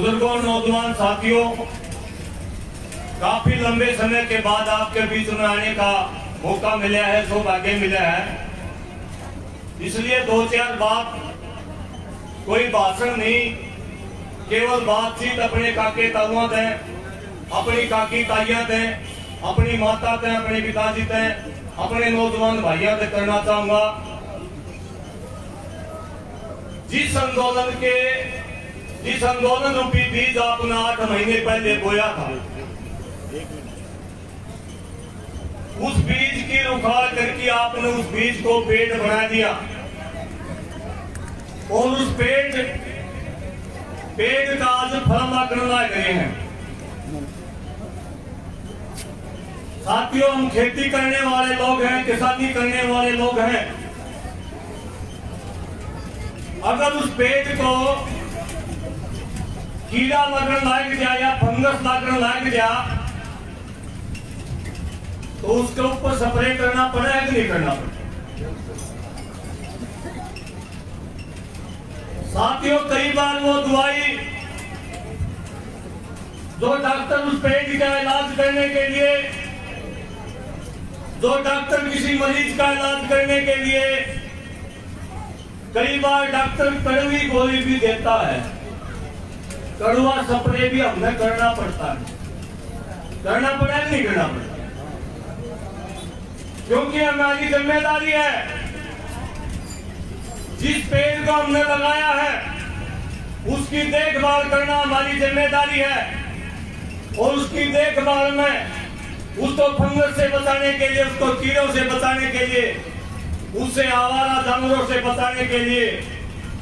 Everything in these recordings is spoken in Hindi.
बुजुर्गों, नौजवान साथियों, काफी लंबे समय के बाद आपके बीच में आने का मौका मिला है, सौभाग्य मिला है। इसलिए दो चार बात, कोई भाषण नहीं, केवल बातचीत अपने काके ताऊआ दें, अपनी काकी ताइयां दें, अपनी माता दें, अपने पिताजी दें, अपने नौजवान भाइयों से करना चाहूंगा। जिस आंदोलन रूपी बीज आपने 8 महीने पहले बोया था, उस बीज की रुखाड़ करके आपने उस बीज को पेड़ बना दिया और उस पेड़ का आज फल करना गए हैं। साथियों, हम खेती करने वाले लोग हैं, किसानी करने वाले लोग हैं। अगर उस पेड़ को कीड़ा लगने लग जाए या फंगस लगने लग जाए तो उसके ऊपर स्प्रे करना पड़ेगा कि नहीं करना पड़ेगा? साथियों, कई बार वो दवाई जो डॉक्टर उस पेड़ का इलाज करने के लिए, जो डॉक्टर किसी मरीज का इलाज करने के लिए, कई बार डॉक्टर कड़वी गोली भी देता है, कड़वा स्प्रे भी हमें करना पड़ता है। करना पड़ेगा कि नहीं करना पड़ेगा? क्योंकि हमारी जिम्मेदारी है। जिस पेड़ को हमने लगाया है उसकी देखभाल करना हमारी जिम्मेदारी है और उसकी देखभाल में उसको फंगस से बचाने के लिए, उसको कीड़ों से बचाने के लिए, उससे आवारा जानवरों से बचाने के लिए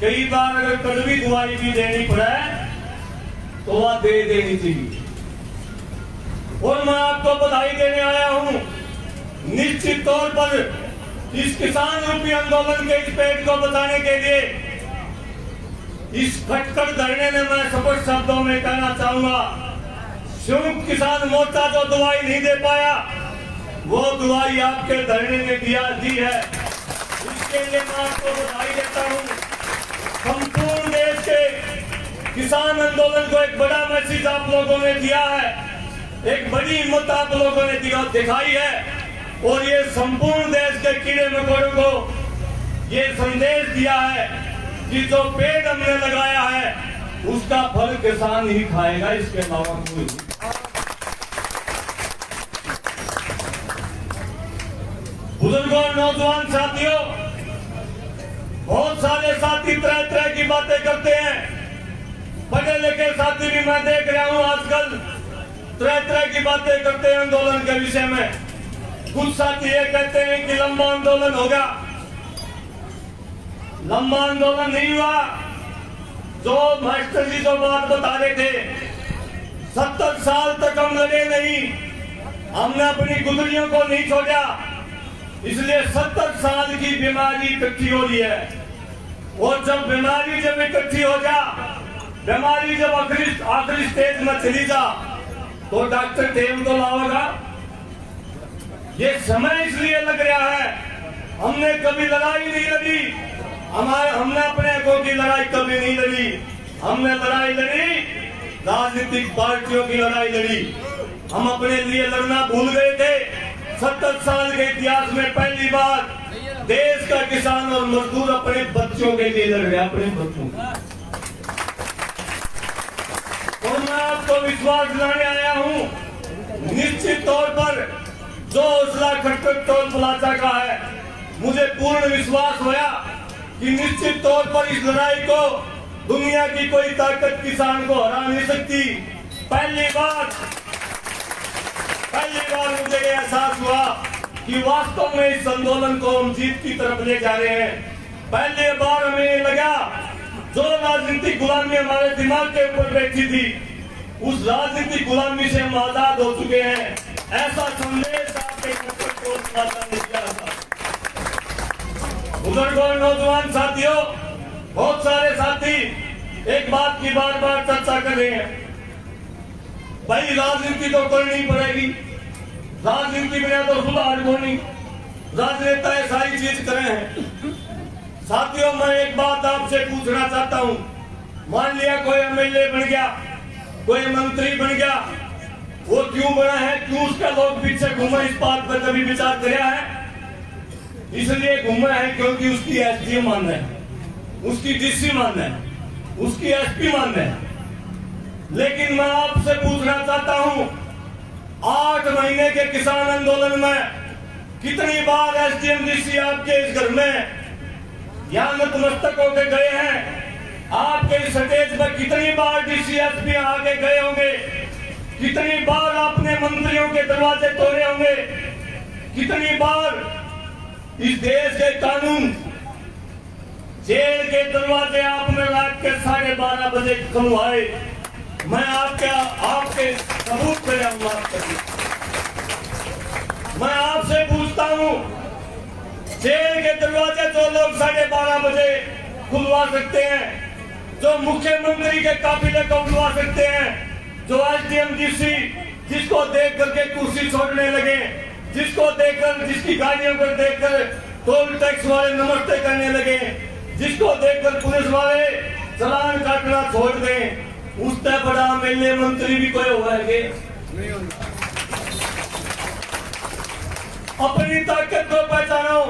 कई बार अगर कड़वी दवाई भी देनी पड़े तो वह दे देनी चाहिए। और मैं आपको बधाई देने आया हूं, निश्चित तौर पर इस किसान रूपी आंदोलन के इस पेड़ को बचाने के लिए इस खटखट धरने में मैं स्पष्ट शब्दों में कहना चाहूंगा, संयुक्त किसान मोर्चा जो दवाई नहीं दे पाया वो दवाई आपके धरने में दी है। इसके लिए मैं आपको बधाई देता हूं। संपूर्ण देश के किसान आंदोलन को एक बड़ा मैसेज आप लोगों ने दिया है, एक बड़ी हिम्मत आप लोगों ने दिखाई है और ये संपूर्ण देश के कीड़े मकोड़ों को ये संदेश दिया है कि जो पेड़ हमने लगाया है उसका फल किसान ही खाएगा, इसके अलावा कोई नहीं। बुजुर्गों, नौजवान साथियों, बहुत सारे साथी तरह तरह की बातें करते हैं। पढ़े लिखे साथी भी मैं देख रहा हूं आजकल तरह तरह की बातें करते हैं आंदोलन के विषय में। कुछ साथी ये कहते हैं कि लंबा आंदोलन होगा। लंबा आंदोलन नहीं हुआ। जो मास्टर जी जो बात बता रहे थे, 70 साल तक हम लड़े नहीं, हमने अपनी गुजरियों को नहीं छोड़ा, इसलिए 70 साल की बीमारी इकट्ठी हो रही है। और जब बीमारी जब इकट्ठी हो जा, बीमारी जब आखिरी स्टेज में चली जा तो डॉक्टर टेम तो लाओगा। ये समय इसलिए लग रहा है, हमने कभी लड़ाई नहीं लड़ी, हमने अपने को की लड़ाई कभी नहीं लड़ी। हमने लड़ाई लड़ी, राजनीतिक पार्टियों की लड़ाई लड़ी। हम अपने लिए लड़ना भूल गए थे। 70 साल के इतिहास में पहली बार देश का किसान और मजदूर अपने बच्चों के लिए लड़ रहे, अपने बच्चों। तो मैं आपको विश्वास दिलाने आया हूं, निश्चित तौर पर जो हौसला खटखट टोल प्लाजा का है, मुझे पूर्ण विश्वास हुआ कि निश्चित तौर पर इस लड़ाई को दुनिया की कोई ताकत किसान को हरा नहीं सकती। पहली बार मुझे ये एहसास हुआ कि वास्तव में इस आंदोलन को हम जीत की तरफ ले जा रहे हैं। पहली बार हमें लगा जो राजनीतिक गुलामी हमारे दिमाग के ऊपर बैठी थी, उस राजनीतिक गुलामी से हम आजाद हो चुके हैं। ऐसा संदेश आपके बुजुर्गों, नौजवान साथियों, बहुत सारे साथी एक बात की बार बार चर्चा कर रहे हैं, भाई राजनीति तो करनी पड़ेगी, राजनीति में तो सुधार होनी, राजनेता सारी चीज करे हैं। साथियों, मैं एक बात आपसे पूछना चाहता हूं, मान लिया कोई एमएलए बन गया, कोई मंत्री बन गया, वो क्यों बना है, क्यों उसका लोग पीछे घूमे, इस बात पर कभी विचार किया है? इसलिए घूमे है क्योंकि उसकी एसडीएम मान्य है, उसकी डीसी मान्य है, उसकी एसपी मान्य है। लेकिन मैं आपसे पूछना चाहता हूं, 8 महीने के किसान आंदोलन में कितनी बार एसडीएम डीसी आपके इस घर में यहाँ नतमस्तक होकर गए हैं? आपके स्टेज पर कितनी बार डीसी एसपी आके गए होंगे? कितनी बार आपने मंत्रियों के दरवाजे तोड़े होंगे? कितनी बार इस देश के कानून, जेल के दरवाजे आपने रात के 12:30 बजे खुलवाए? मैं आपके सबूत पे मैं आपसे पूछता हूं, जेल के दरवाजे जो लोग 12:30 बजे खुलवा सकते हैं, जो मुख्यमंत्री के काफिले को खुलवा सकते हैं, जो एसडीएम डीसी जिसको देख करके कुर्सी छोड़ने लगे, जिसको देखकर, जिसकी गाड़ियों को देखकर टोल टैक्स वाले नमस्ते करने लगे, जिसको देखकर पुलिस वाले चालान काटना छोड़ दें, उससे बड़ा एमएलए मंत्री भी कोई हुआ है? अपनी ताकत को पहचानो।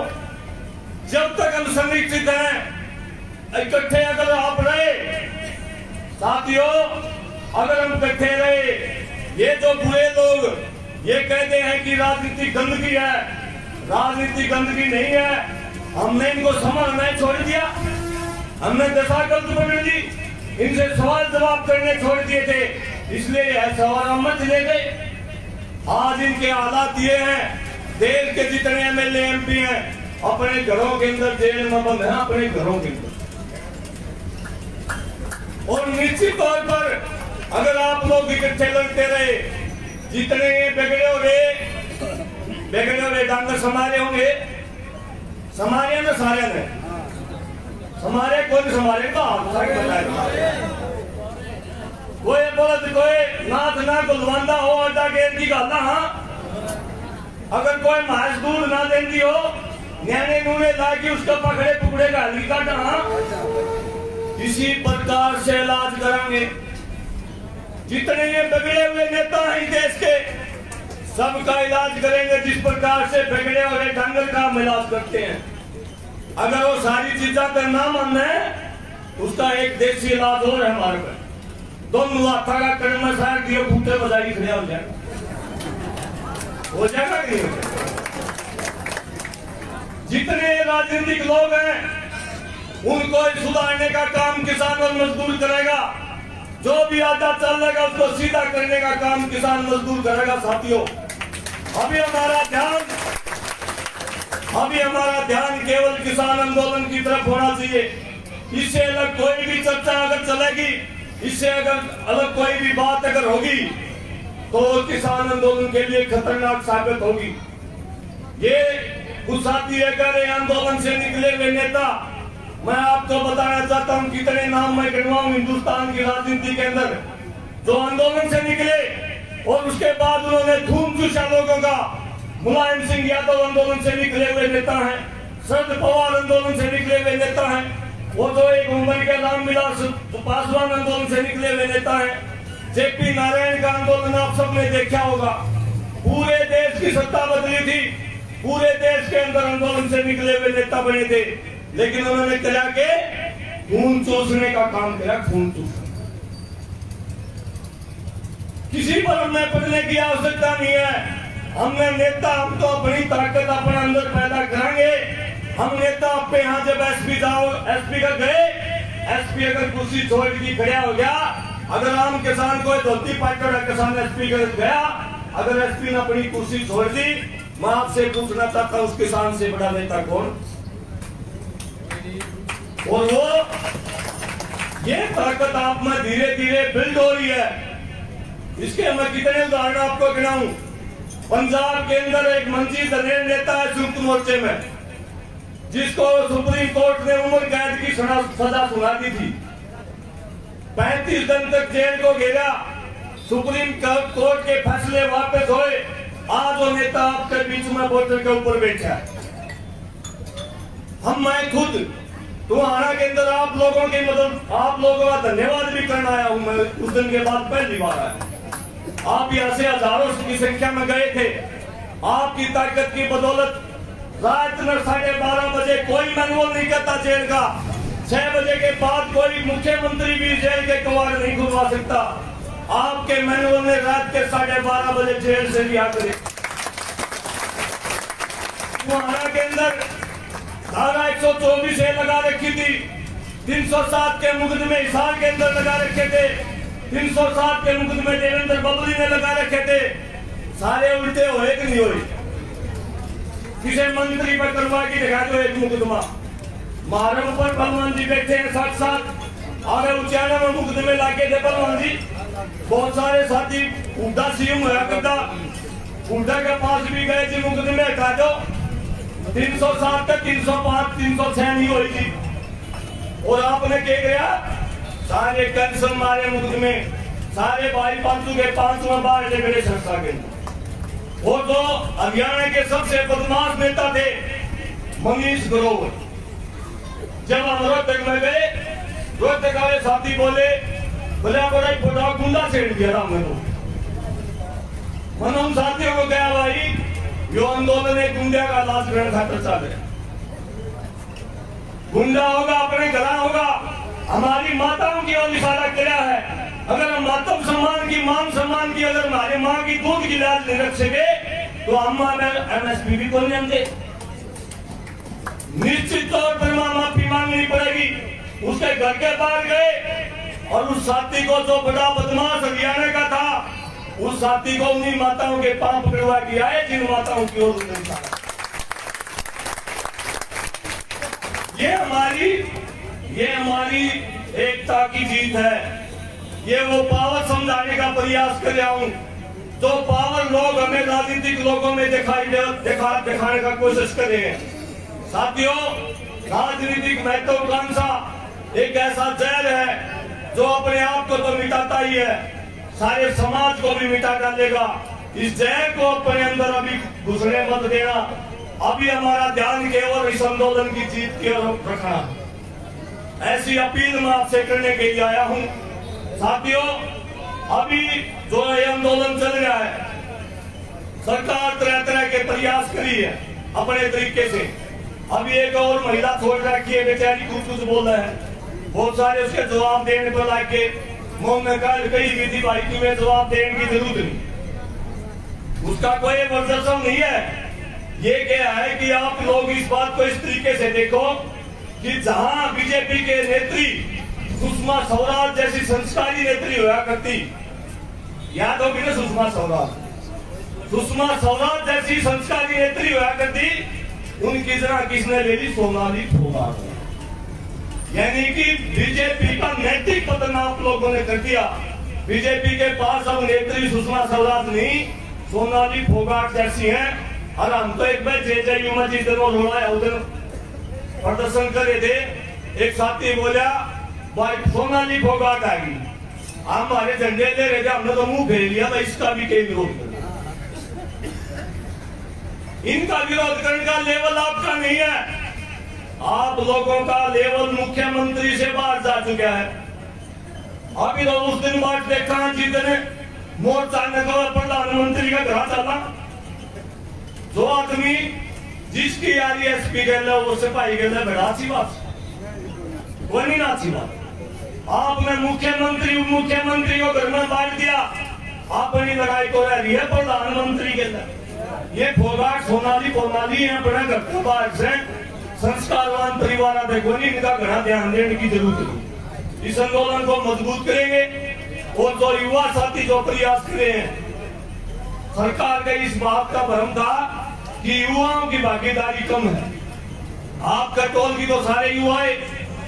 जब तक हम संरक्षित हैं, इकट्ठे अगर आप रहे साथियों, अगर हम इकट्ठे रहे, ये जो बुरे लोग ये कहते हैं कि राजनीति गंदगी है, राजनीति गंदगी नहीं है। हमने इनको समझना छोड़ दिया, हमने दशा गलत पकड़ दी, इनसे सवाल जवाब करने छोड़ दिए थे, इसलिए यह सवाल हम मत ले गए। आज इनके हालात ये हैं, देश के जितने एमएलए एमपी हैं अपने घरों के अंदर जेल में बंद है, अपने घरों के अंदर। और निश्चित तौर पर अगर आप लोग इकट्ठे लड़ते रहे, जितने बिगड़े हुए डांगर समारे होंगे, समारे में सारे ने समारे, कोई समारे का कोई बोलत, कोई नाथ ना गुलवंदा हो अड्डा गेर की गाला। हाँ, अगर कोई मांस दूध ना देती हो, न्याने नूने लाके उसका पकड़े टुकड़े का हल्दी काटा। इसी प्रकार से इलाज कराएंगे। जितने ये बिगड़े हुए नेता हैं देश के, सबका इलाज करेंगे जिस प्रकार से बिगड़े हुए डांगर का हम इलाज करते हैं। अगर वो सारी चीजें का ना मानना है, उसका एक देसी इलाज और है हमारे पास। दोनों हाथा का कड़मा सार दियो, फूटे बजाई खड़े हो जाएगा, हो जाएगा कि नहीं? जितने राजनीतिक लोग हैं उनको सुधारने का काम किसान और मजदूर करेगा। जो भी आधा चलेगा उसको सीधा करने का काम किसान मजदूर करेगा। साथियों, अभी हमारा ध्यान केवल किसान आंदोलन की तरफ होना चाहिए। इससे अलग कोई भी चर्चा अगर चलेगी, इससे अगर अलग कोई भी बात अगर होगी तो किसान आंदोलन के लिए खतरनाक साबित होगी। ये कुछ साथी अगर आंदोलन से निकले हुए नेता, मैं आपको बताना चाहता हूं कितने नाम मैं गिनवाऊं हिंदुस्तान की राजनीति के अंदर जो आंदोलन से निकले और उसके बाद उन्होंने धूम चूसा लोगों का। मुलायम सिंह यादव आंदोलन से निकले हुए नेता हैं, शरद पवार आंदोलन से निकले हुए नेता हैं, वो जो एक मुंबई के रामविलास पासवान आंदोलन से निकले हुए नेता हैं, जेपी नारायण का आंदोलन आप सबने देखा होगा। पूरे देश की सत्ता बदली थी, पूरे देश के अंदर आंदोलन से निकले हुए नेता बने थे, लेकिन उन्होंने क्या के खून चूसने का काम किया। खून चूसना किसी पर हमें पढ़ने की आवश्यकता नहीं है। हमने नेता, हम तो अपनी ताकत अपने अंदर पैदा करेंगे। हम नेता अपने यहाँ जब एसपी जाओ, एसपी का गए, एसपी अगर कुर्सी छोड़ के खड़ा हो गया, अगर आम किसान को धोती पाकर किसान एसपी के गया, अगर एसपी ने अपनी कुर्सी छोड़ दी, मैं आपसे पूछना चाहता हूं उस किसान से बड़ा नेता कौन? और वो ये ताकत आप में धीरे धीरे बिल्ड हो रही है। इसके मैं कितने उदाहरण आपको गिनाऊं। पंजाब के अंदर एक मंजी दलेर नेता है संयुक्त मोर्चे में, जिसको सुप्रीम कोर्ट ने उम्र कैद की सजा सुना दी थी। 35 दिन तक जेल को घेरा, सुप्रीम कोर्ट के फैसले वापस हुए। आज वो नेता आपके बीच में बॉर्डर के ऊपर बैठा है। मैं खुद तुम्हारा के अंदर आप लोगों की मदद, आप लोगों का धन्यवाद भी करना आया हूं मैं। उस दिन के बाद पहली बार आया। आप यहाँ से हजारों की संख्या में गए थे। आपकी ताकत की बदौलत रात में 12:30 बजे कोई मैनुअल नहीं करता जेल का। 6 बजे के बाद कोई मुख्यमंत्री भी जेल के कवाड़ नहीं खुलवा सकता। आपके मैनुअल ने रात के 12:30 बजे जेल से लिया करे। तुम्हारा के अंदर धारा 124 लगा रखी थी, 307 के मुकदमे हिसार के अंदर लगा रखे थे, 307 के मुकदमे देवेंद्र बबली ने लगा रखे थे। सारे उल्टे हुए कि नहीं हुए? किसी मंत्री पर करवा की दिखा दो एक मुकदमा। महाराज पर बलवान जी बैठे हैं साथ साथ, आगे उच्चारण में मुकदमे लाके थे बलवान जी। बहुत सारे साथी हुड्डा सीएम हुआ करता, हुड्डा के पास भी गए थे मुकदमे हटा दो। 307 तक 305 306 नहीं हुई थी। और आपने क्या किया? सारे कैंसर मारे मुकदमे, सारे भाई पांचू के 5 बार गए संस्था के। वो तो हरियाणा के सबसे बदमाश नेता थे मनीष ग्रोवर। जब हम रोहतक में गए, रोहतक वाले साथी बोले बड़ा फोटा गुंडा छेड़ दिया था हमने। तो मैंने उन साथियों को कहा भाई यो आंदोलन एक गुंडा का इलाज करने खातिर चल रहा। गुंडा होगा अपने घर होगा। हमारी माताओं की ओर इशारा किया है। अगर हम मातम सम्मान की, मान सम्मान की, अगर हमारे माँ की दूध की लाज नहीं रख सके तो हम MSP भी को नहीं दे। निश्चित तौर पर माफी मांगनी पड़ेगी। उसके घर के बाहर गए और उस साथी को जो बड़ा बदमाश हरियाणा का था, उस साथी को उन्हीं माताओं के पांव पकड़वा किया है जिन माताओं की ओर नहीं था। ये हमारी एकता की जीत है। ये वो पावर समझाने का प्रयास कर रहा हूं। जो पावर लोग हमें राजनीतिक लोगों में दिखाने का कोशिश कर रहे हैं। साथियों, राजनीतिक महत्वाकांक्षा एक ऐसा जहर है जो अपने आप को तो मिटाता ही है, सारे समाज को भी मिटा डालेगा। इस जहर को अपने अंदर अभी घुसने मत देना। अभी हमारा ध्यान केवल इस आंदोलन की जीत की ओर रखना। ऐसी अपील मैं आपसे करने के लिए आया हूं। साथियों, अभी जो ये आंदोलन चल रहा है, सरकार तरह तरह के प्रयास करी है अपने तरीके से। अभी एक और महिला छोड़ रखी है, बेचारी कुछ बोल रहे हैं। बहुत सारे उसके जवाब देने पर लाके मुंह में कही विधि भाई तुम्हें जवाब देने की जरूरत नहीं। उसका कोई वर्चस्व नहीं है। ये क्या है कि आप लोग इस बात को इस तरीके से देखो कि जहां बीजेपी के नेत्री सुषमा स्वराज जैसी संस्कारी नेत्री हुआ करती, याद होगी ना सुषमा स्वराज, सुषमा स्वराज जैसी संस्कारी नेत्री हुआ करती, उनकी जगह किसने ले ली? सोनाली फोगाट। यानी कि बीजेपी का नैतिक पतन आप लोगों ने कर दिया। बीजेपी के पास अब नेत्री सुषमा स्वराज नहीं, सोनाली फोगाट जैसी हैं। और हम तो एक बार JJU में जिस दिन रोड़ा उधर प्रदर्शन करे थे, एक साथी बोला भाई सोनाली फोगाट आ गई, हम हमारे झंडे ले रहे थे, हमने तो मुंह फेर लिया। भाई इसका भी कई विरोध कर, इनका विरोध करने का लेवल आपका नहीं है। आप लोगों का लेवल मुख्यमंत्री से बाहर जा चुका है। अभी तो उस दिन बाद देखा जितने मोर्चा ने तो प्रधानमंत्री का घर चला, जो आदमी जिसकी RSP गए वो सिपाही गए बड़ा अच्छी बात, वो नहीं ना अच्छी बात। आपने मुख्यमंत्री उप मुख्यमंत्री को घर में बांट दिया। अपनी लड़ाई तो रह रही है प्रधानमंत्री के अंदर। ये फोगाट सोनाली फोनाली है, अपने घर के बाहर से संस्कारवान परिवार देखो नहीं, इनका घना ध्यान देने की जरूरत है। इस आंदोलन को मजबूत करेंगे और जो युवा साथी जो प्रयास कर रहे हैं, सरकार का इस बात का भ्रम था कि युवाओं की भागीदारी कम है। आपका टोल की तो सारे युवा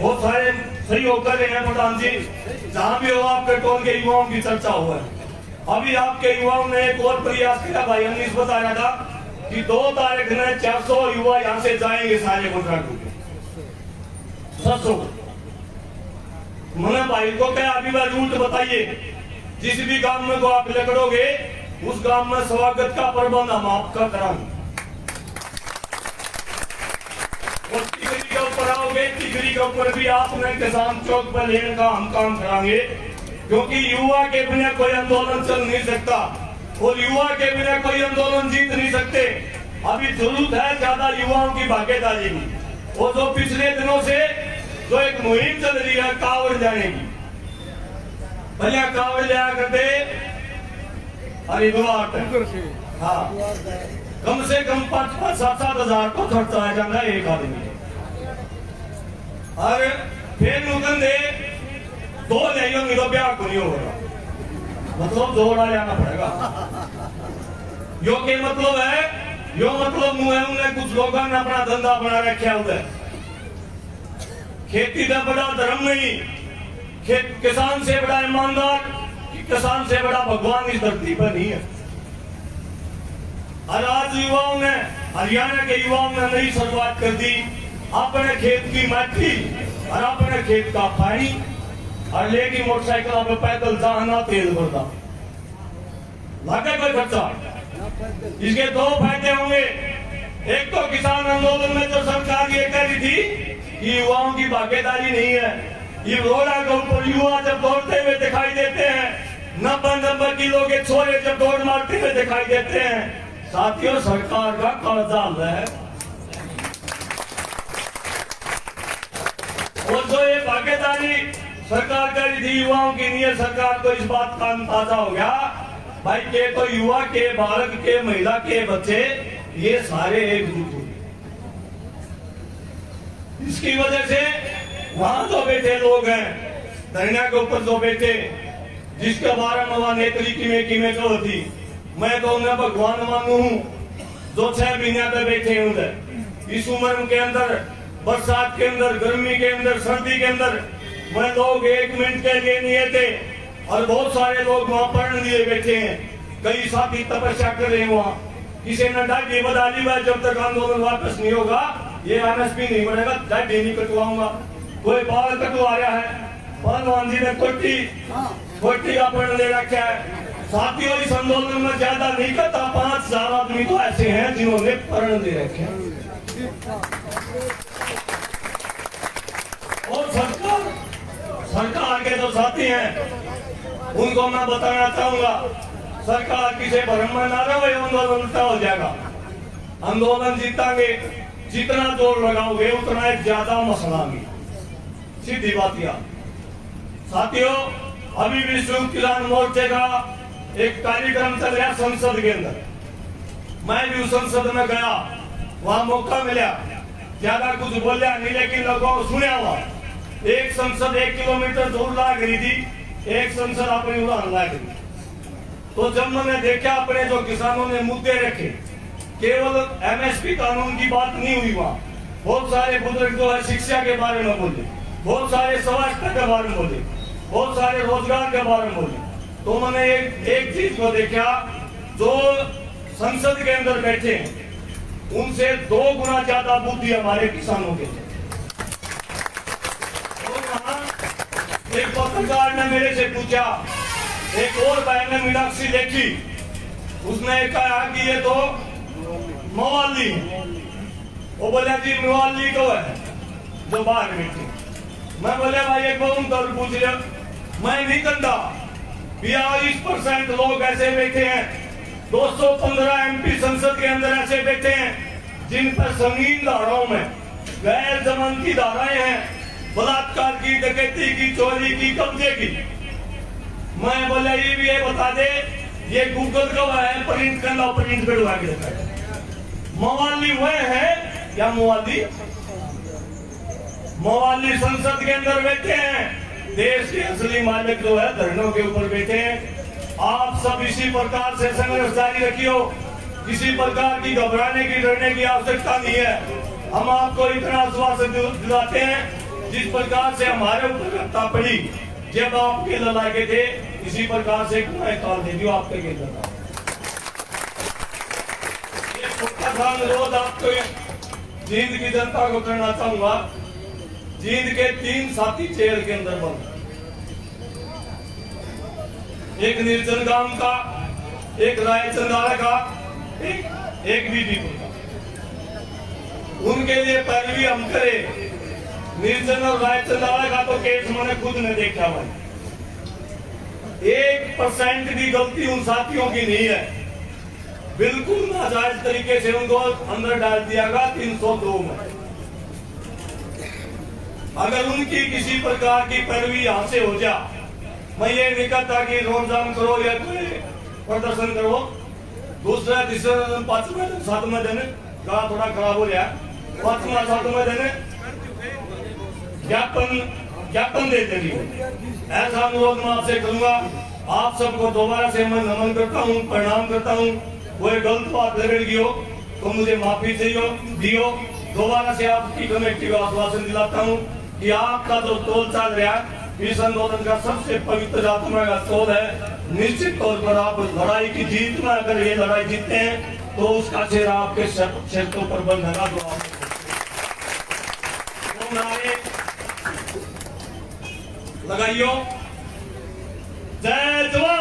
वो सारे सहयोग कर रहे हैं प्रधान जी। जहां भी हो आपके टोल के युवाओं की चर्चा हुआ है। अभी आपके युवाओं ने एक और प्रयास किया, भाई अनिश बताया था कि 2 तारीख में 400 युवा यहाँ से जाएंगे सारे कॉन्ट्रैक्ट। 700 मैंने भाई को क्या अभी वह रूट बताइए, जिस भी गांव में को आप लकड़ोगे उस गांव में स्वागत का प्रबंध हम आपका कराएंगे। और ऊपर आओगे बेटिगरी के ऊपर भी आपने किसान चौक पर लेने का हम काम कराएंगे, क्योंकि युवा के बिना कोई आंदोलन चल नहीं सकता और युवा के बिना कोई आंदोलन जीत नहीं सकते। अभी जरूरत है ज्यादा युवाओं की भागीदारी की। और जो पिछले दिनों से जो एक मुहिम चल रही है कावड़ जाने की, भैया कावड़ लिया करते हरिद्वार, हाँ, कम से कम 5-7 हजार को खर्चा आ जाता है एक आदमी। और फिर नुकन दे 2 नहीं होंगे तो ब्याह को नहीं होगा, मतलब जोड़ा जाना पड़ेगा। यो के मतलब है, यो मतलब मुझे कुछ लोगों ने अपना धंधा बना रखा उधर। खेती का बड़ा धर्म नहीं, किसान से बड़ा ईमानदार, किसान से बड़ा भगवान इस धरती पर नहीं है। और आज युवाओं ने, हरियाणा के युवाओं ने नई शुरुआत कर दी, अपने खेत की माटी और अपने खेत का पानी और लेके मोटरसाइकिल पे पैदल जाना, तेल भरना, लागे कोई खर्चा। इसके 2 फायदे होंगे। एक तो किसान आंदोलन में जो सरकार ये कह रही थी कि युवाओं की भागीदारी नहीं है, ये रोड़ा के ऊपर युवा जब दौड़ते हुए दिखाई देते हैं, 90 किलो के छोरे जब दौड़ मारते हुए दिखाई देते हैं, साथियों सरकार का कालजाल है। और जो ये भागीदारी सरकार कर रही थी युवाओं की नहीं है, सरकार को इस बात का अंदाजा हो गया भाई के तो युवा के, बालक के, महिला के बच्चे ये सारे एकजुट हुए। इसकी वजह से वहां जो बैठे लोग हैं धरना के ऊपर जो बैठे, जिसके बारे में वहां नेत्री की जो होती, मैं तो उन्हें भगवान मानू हूं जो 6 महीने पे बैठे हैं उधर। इस उम्र के अंदर, बरसात के अंदर, गर्मी के अंदर, सर्दी के अंदर, मैं लोग 1 मिनट के लिए नहीं थे और बहुत सारे लोग वहां पढ़ने लिए बैठे हैं। कई साथी तपस्या कर रहे हैं वहां। किसी ने डांडी बता दी, जब तक आंदोलन वापस नहीं होगा ये एमएसपी नहीं बढ़ेगा, डांडी नहीं कटवाऊंगा। कोई बाल कटवा रहा है, पहलवान जी ने कोटी का पढ़ ले रखा है। साथियों इस आंदोलन में ज्यादा नहीं करता, 5000 आदमी तो ऐसे हैं जिन्होंने पढ़ ले रखे हैं। और सरकार के जो साथी हैं उनको मैं बताना चाहूंगा, सरकार किसी भ्रम में ना रहे, आंदोलन उल्टा हो जाएगा। आंदोलन जीतांगे, जितना जोर लगाओगे उतना एक ज्यादा मसला भी, सीधी बात यह। साथियों अभी भी संयुक्त किसान मोर्चे का एक कार्यक्रम चल रहा संसद के अंदर। मैं भी उस संसद में गया, वहां मौका मिला, ज्यादा कुछ बोलिया नहीं लेकिन लोगों को सुना हुआ। एक संसद 1 किलोमीटर दूर लाग रही थी, एक संसद अपनी उड़ान लाग रही। तो जब मैंने देखा अपने जो किसानों ने मुद्दे रखे, केवल एमएसपी कानून की बात नहीं हुई, वहां बहुत सारे बुजुर्ग जो है शिक्षा के बारे में बोले, बहुत सारे स्वास्थ्य के बारे में बोले, बहुत सारे रोजगार के बारे में बोले। तो मैंने एक चीज को देखा, जो संसद के अंदर बैठे उनसे 2 गुना ज्यादा बुद्धि हमारे किसानों के। एक पत्रकार ने मेरे से पूछा, एक और बहन ने मीनाक्षी देखी, उसने कहा कि ये तो मवाली। वो बोला जी मवाली को है जो बाहर बैठी। मैं बोले भाई एक बार उनका पूछ लिया, मैं नहीं करता। 22% लोग ऐसे बैठे हैं, 215 एमपी संसद के अंदर ऐसे बैठे हैं जिन पर संगीन धाराओं में गैर जमानती धाराएं हैं, बलात्कार की, डकैती की, चोरी की, कब्जे की। मैं बोला ये भी बता दे, ये गूगल का है, प्रिंट करना, प्रिंट करवा के देखा। मवाली वह है या मवाली संसद के अंदर बैठे हैं, देश के असली मालिक जो है धरनों के ऊपर बैठे हैं। आप सब इसी प्रकार से संघर्ष जारी रखियो, किसी प्रकार की घबराने की, डरने की आवश्यकता नहीं है। हम आपको इतना आश्वासन दिलाते हैं, जिस प्रकार से हमारे ऊपर घटना पड़ी जब आपके लड़ाके थे, इसी प्रकार से काल दे दियो आपके के अनुरोध आपको जींद की जनता को करना चाहूंगा। जींद के 3 साथी जेल के अंदर बंद, एक निर्जन गांव का, एक रायचंदारा का, एक बीबीपुर का। उनके लिए पैरवी हम करें, निर्जन और रायचंदावा का तो केस मैंने खुद ने देखा भाई। 1% भी गलती उन साथियों की नहीं है, बिल्कुल नाजायज तरीके से उनको अंदर डाल दिया गया 302 में। अगर उनकी किसी प्रकार की पैरवी यहाँ से हो जा, मैं ये नहीं कहता कि रोड जाम करो या कोई प्रदर्शन करो। दूसरा तीसरा दिन पांचवा दिन सातवां दिन गला थोड़ा खराब हो गया, पांचवा सातवां दिन ज्ञापन देते रहिए। ऐसा अनुरोध मैं आपसे करूंगा। आप सबको दोबारा से मैं नमन करता हूँ, प्रणाम करता हूँ। कोई गलत बात लग गई हो तो मुझे माफी दियो। दोबारा से आपकी कमेटी को आश्वासन दिलाता हूँ कि आपका जो तोल चल रहा है इस आंदोलन का सबसे पवित्र आत्मा का तोल है। निश्चित तौर पर आप लड़ाई की जीत में, अगर ये लड़ाई जीतते हैं तो उसका चेहरा आपके शर्तों पर बंधेगा। तो आप लगाइयो। जय जवान।